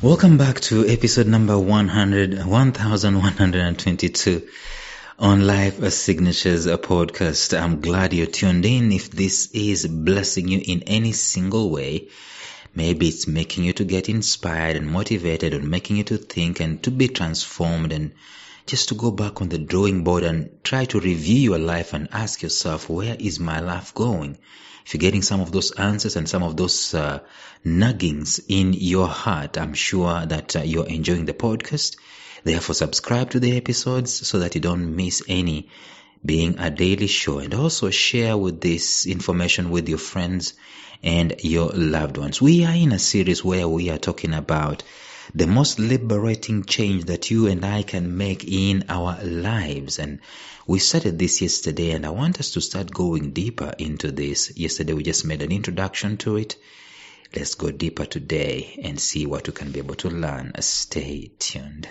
Welcome back to episode number 1122 on Life Signatures podcast. I'm glad you're tuned in. If this is blessing you in any single way, maybe it's making you to get inspired and motivated, or making you to think and to be transformed, and just to go back on the drawing board and try to review your life and ask yourself, where is my life going? If you're getting some of those answers and some of those nuggings in your heart, I'm sure that you're enjoying the podcast. Therefore, subscribe to the episodes so that you don't miss any, being a daily show. And also share with this information with your friends and your loved ones. We are in a series where we are talking about the most liberating change that you and I can make in our lives. And we started this yesterday, and I want us to start going deeper into this. Yesterday we just made an introduction to it. Let's go deeper today and see what we can be able to learn. Stay tuned.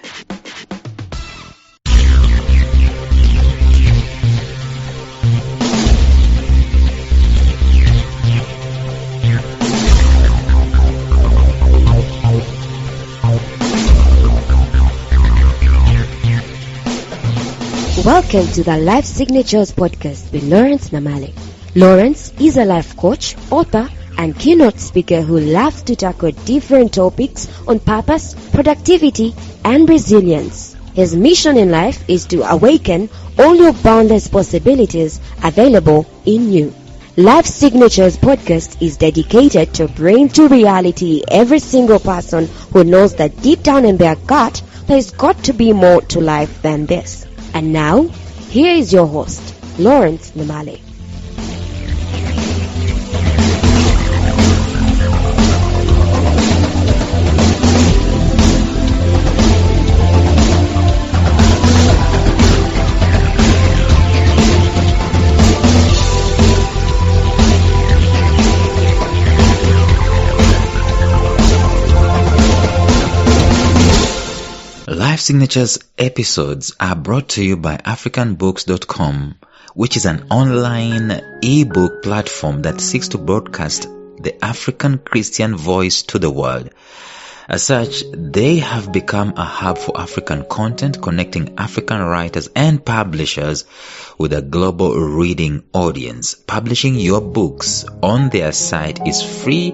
Welcome to the Life Signatures podcast with Lawrence Namale. Lawrence is a life coach, author, and keynote speaker who loves to tackle different topics on purpose, productivity, and resilience. His mission in life is to awaken all your boundless possibilities available in you. Life Signatures podcast is dedicated to bring to reality every single person who knows that deep down in their gut there's got to be more to life than this. And now, here is your host, Lawrence Namale. Life Signatures episodes are brought to you by africanbooks.com, which is an online ebook platform that seeks to broadcast the African Christian voice to the world. As such, they have become a hub for African content, connecting African writers and publishers with a global reading audience. Publishing your books on their site is free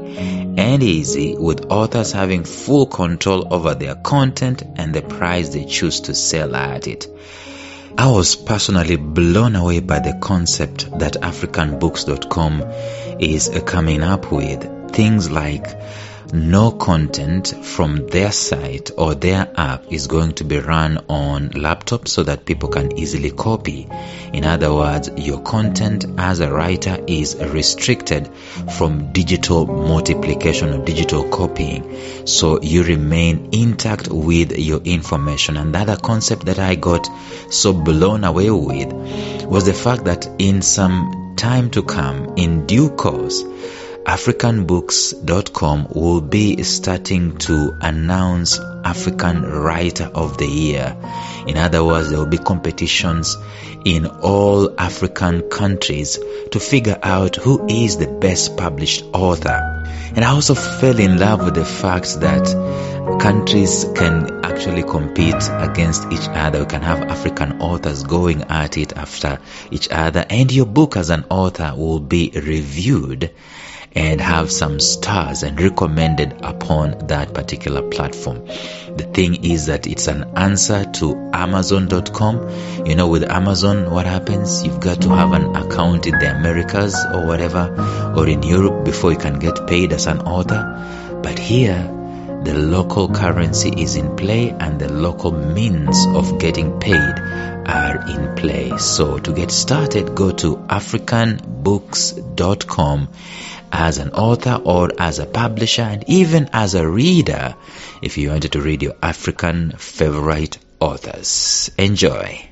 and easy, with authors having full control over their content and the price they choose to sell at it. I was personally blown away by the concept that africanbooks.com is coming up with. Things like no content from their site or their app is going to be run on laptops so that people can easily copy. In other words, your content as a writer is restricted from digital multiplication or digital copying, so you remain intact with your information. And the other concept that I got so blown away with was the fact that in some time to come, in due course, africanbooks.com will be starting to announce African Writer of the Year. In other words, there will be competitions in all African countries to figure out who is the best published author. And I also fell in love with the fact that countries can actually compete against each other. We can have African authors going at it after each other, and your book as an author will be reviewed and have some stars and recommended upon that particular platform. The thing is that it's an answer to Amazon.com. You know, with Amazon, what happens? You've got to have an account in the Americas or whatever, or in Europe before you can get paid as an author. But here, the local currency is in play and the local means of getting paid are in play. So to get started, go to africanbooks.com as an author or as a publisher, and even as a reader if you wanted to read your African favorite authors. Enjoy.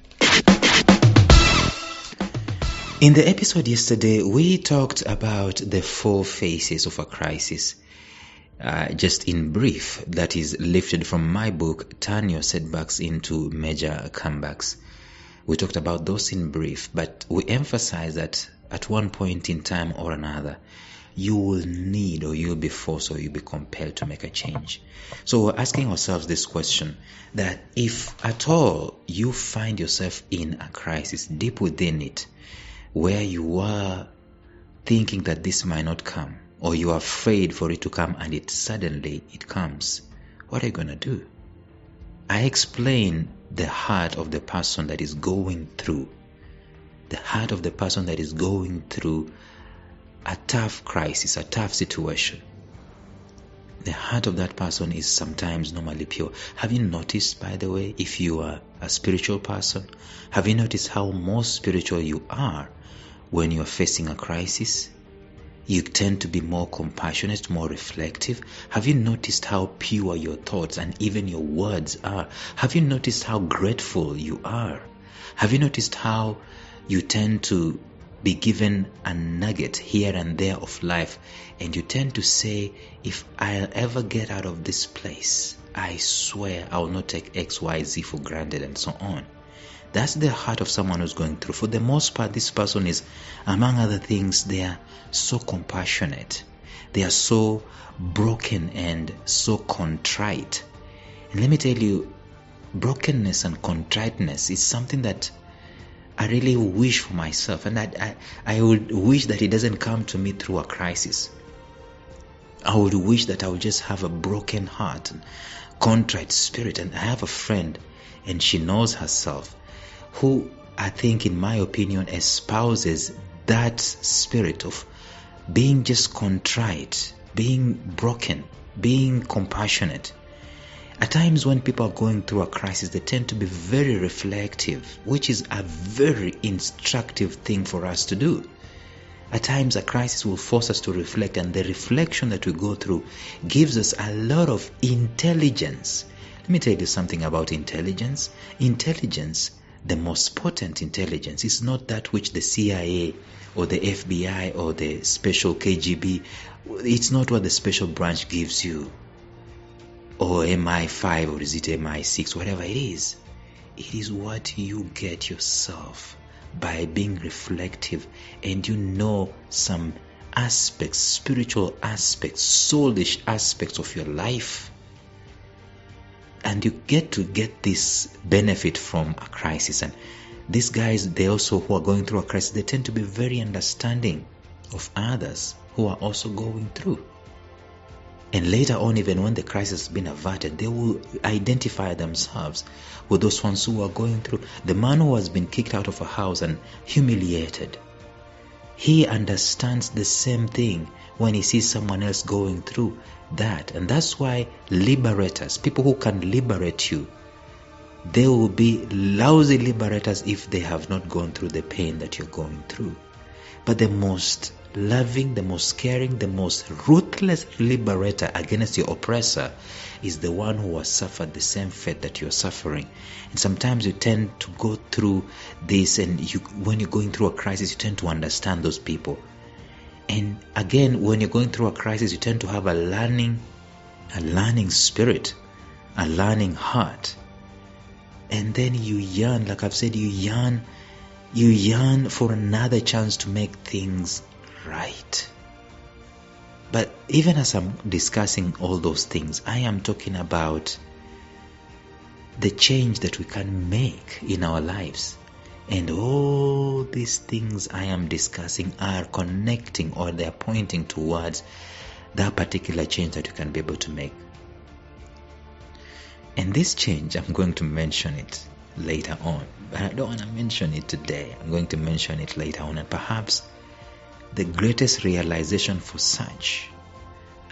In the episode yesterday, we talked about the 4 phases of a crisis. Just in brief, that is lifted from my book, Turn Your Setbacks into Major Comebacks. We talked about those in brief, but we emphasize that at one point in time or another, you will need, or you'll be forced, or you'll be compelled to make a change. So we're asking ourselves this question, that if at all you find yourself in a crisis deep within it, where you are thinking that this might not come, or you are afraid for it to come and it suddenly comes, what are you going to do? I explain the heart of the person that is going through, the heart of the person that is going through a tough crisis, a tough situation. The heart of that person is sometimes normally pure. Have you noticed, by the way, if you are a spiritual person, have you noticed how more spiritual you are when you are facing a crisis? You tend to be more compassionate, more reflective. Have you noticed how pure your thoughts and even your words are? Have you noticed how grateful you are? Have you noticed how you tend to be given a nugget here and there of life, and you tend to say, if I'll ever get out of this place, I swear I will not take XYZ for granted, and so on. That's the heart of someone who's going through. For the most part, this person is, among other things, they are so compassionate. They are so broken and so contrite. And let me tell you, brokenness and contriteness is something that I really wish for myself, and I would wish that it doesn't come to me through a crisis. I would wish that I would just have a broken heart and contrite spirit. And I have a friend, and she knows herself, who I think, in my opinion, espouses that spirit of being just contrite, being broken, being compassionate. At times when people are going through a crisis, they tend to be very reflective, which is a very instructive thing for us to do. At times a crisis will force us to reflect, and the reflection that we go through gives us a lot of intelligence. Let me tell you something about intelligence. Intelligence, the most potent intelligence, is not that which the CIA or the FBI or the special KGB, it's not what the special branch gives you, or MI5, or is it MI6, whatever it is. It is what you get yourself by being reflective, and you know some aspects, spiritual aspects, soulish aspects of your life. And you get to get this benefit from a crisis. And these guys, they also, who are going through a crisis, they tend to be very understanding of others who are also going through. And later on, even when the crisis has been averted, they will identify themselves with those ones who are going through. The man who has been kicked out of a house and humiliated, he understands the same thing when he sees someone else going through that. And that's why liberators, people who can liberate you, they will be lousy liberators if they have not gone through the pain that you're going through. But the most loving, the most caring, the most ruthless liberator against your oppressor is the one who has suffered the same fate that you're suffering. And sometimes you tend to go through this, and when you're going through a crisis, you tend to understand those people. And again, when you're going through a crisis, you tend to have a learning spirit, a learning heart. And then you yearn, like I've said, you yearn for another chance to make things right. But even as I'm discussing all those things, I am talking about the change that we can make in our lives. And all these things I am discussing are connecting, or they are pointing towards that particular change that you can be able to make. And this change, I'm going to mention it later on, but I don't want to mention it today. I'm going to mention it later on. And perhaps the greatest realization for such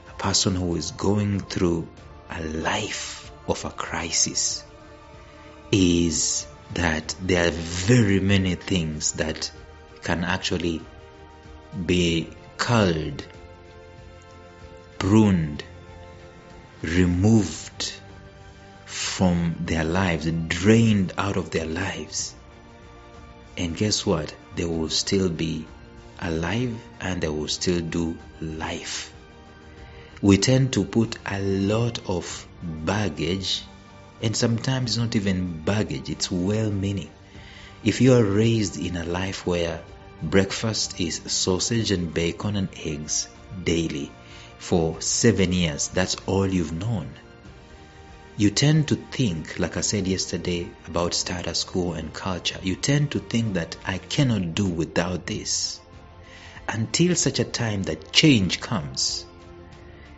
a person who is going through a life of a crisis is that there are very many things that can actually be culled, pruned, removed from their lives, drained out of their lives. And guess what? They will still be alive, and they will still do life. We tend to put a lot of baggage, and sometimes it's not even baggage, it's well-meaning. If you are raised in a life where breakfast is sausage and bacon and eggs daily for 7 years. That's all you've known. You tend to think, like I said yesterday about status quo and culture, you tend to think that I cannot do without this until such a time that change comes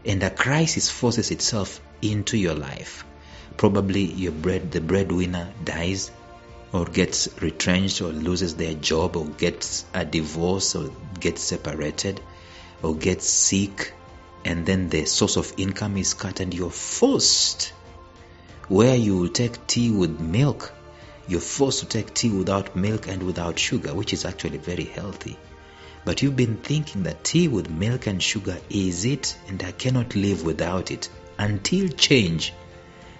and a crisis forces itself into your life. Probably the breadwinner dies or gets retrenched or loses their job or gets a divorce or gets separated or gets sick, and then the source of income is cut and you're forced, where you will take tea with milk, you're forced to take tea without milk and without sugar, which is actually very healthy. But you've been thinking that tea with milk and sugar is it, and I cannot live without it, until change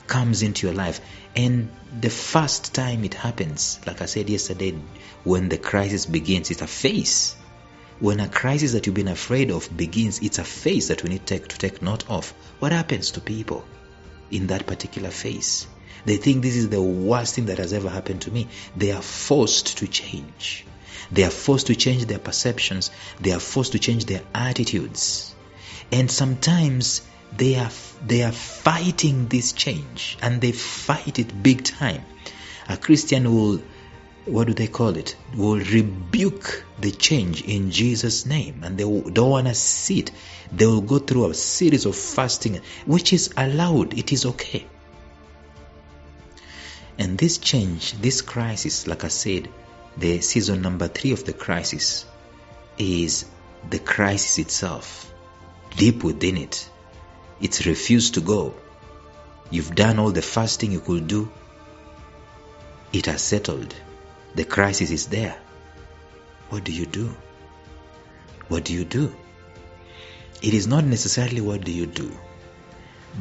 comes into your life. And the first time it happens, like I said yesterday, when the crisis begins, it's a phase. When a crisis that you've been afraid of begins, it's a phase that we need to take note of. What happens to people in that particular phase? They think this is the worst thing that has ever happened to me. They are forced to change. They are forced to change their perceptions. They are forced to change their attitudes. And sometimes they are fighting this change, and they fight it big time. A Christian will, will rebuke the change in Jesus' name, and they don't want to see it. They will go through a series of fasting, which is allowed. It is okay. And this change, this crisis, like I said, the season number 3 of the crisis is the crisis itself. Deep within it, it's refused to go. You've done all the fasting you could do. It has settled. The crisis is there. What do you do? What do you do? It is not necessarily what do you do,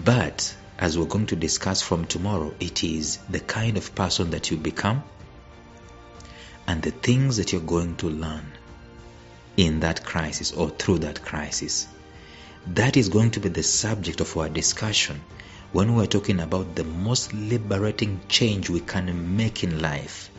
but as we're going to discuss from tomorrow, it is the kind of person that you become and the things that you're going to learn in that crisis or through that crisis. That is going to be the subject of our discussion when we're talking about the most liberating change we can make in life.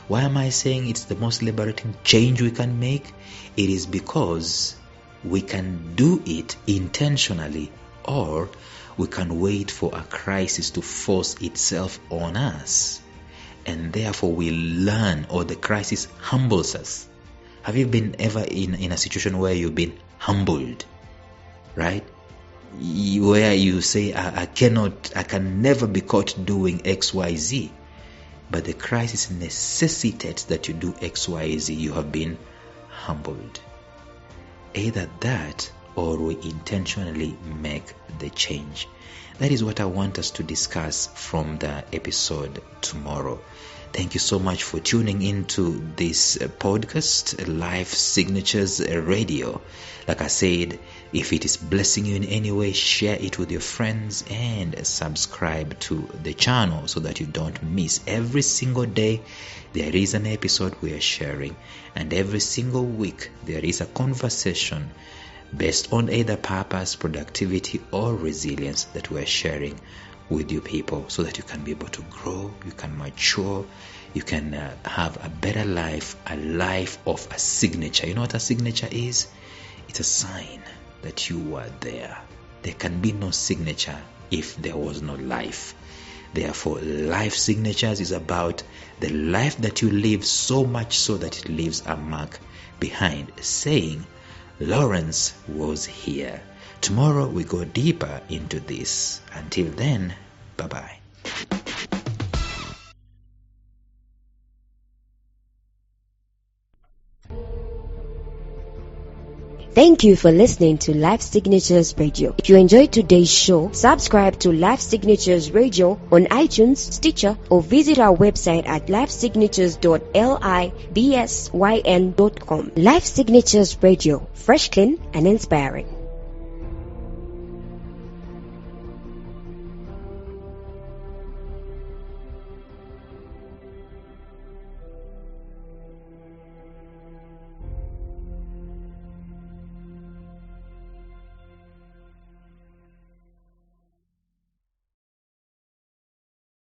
Why am I saying it's the most liberating change we can make? It is because we can do it intentionally, or we can wait for a crisis to force itself on us, and therefore we learn, or the crisis humbles us. Have you been ever in a situation where you've been humbled, right? Where you say, I can never be caught doing XYZ, but the crisis necessitates that you do XYZ. You have been humbled. Either that, or we intentionally make the change. That is what I want us to discuss from the episode tomorrow. Thank you so much for tuning into this podcast, Life Signatures Radio. Like I said, if it is blessing you in any way, share it with your friends and subscribe to the channel so that you don't miss. Every single day there is an episode we are sharing, and every single week there is a conversation based on either purpose, productivity, or resilience that we're sharing with you people, so that you can be able to grow, you can mature, you can have a better life, a life of a signature. You know what a signature is? It's a sign that you were there. There can be no signature if there was no life. Therefore, life signatures is about the life that you live, so much so that it leaves a mark behind, saying, Lawrence was here. Tomorrow we go deeper into this. Until then, bye-bye. Thank you for listening to Life Signatures Radio. If you enjoyed today's show, subscribe to Life Signatures Radio on iTunes, Stitcher, or visit our website at lifesignatures.libsyn.com. Life Signatures Radio, fresh, clean, and inspiring.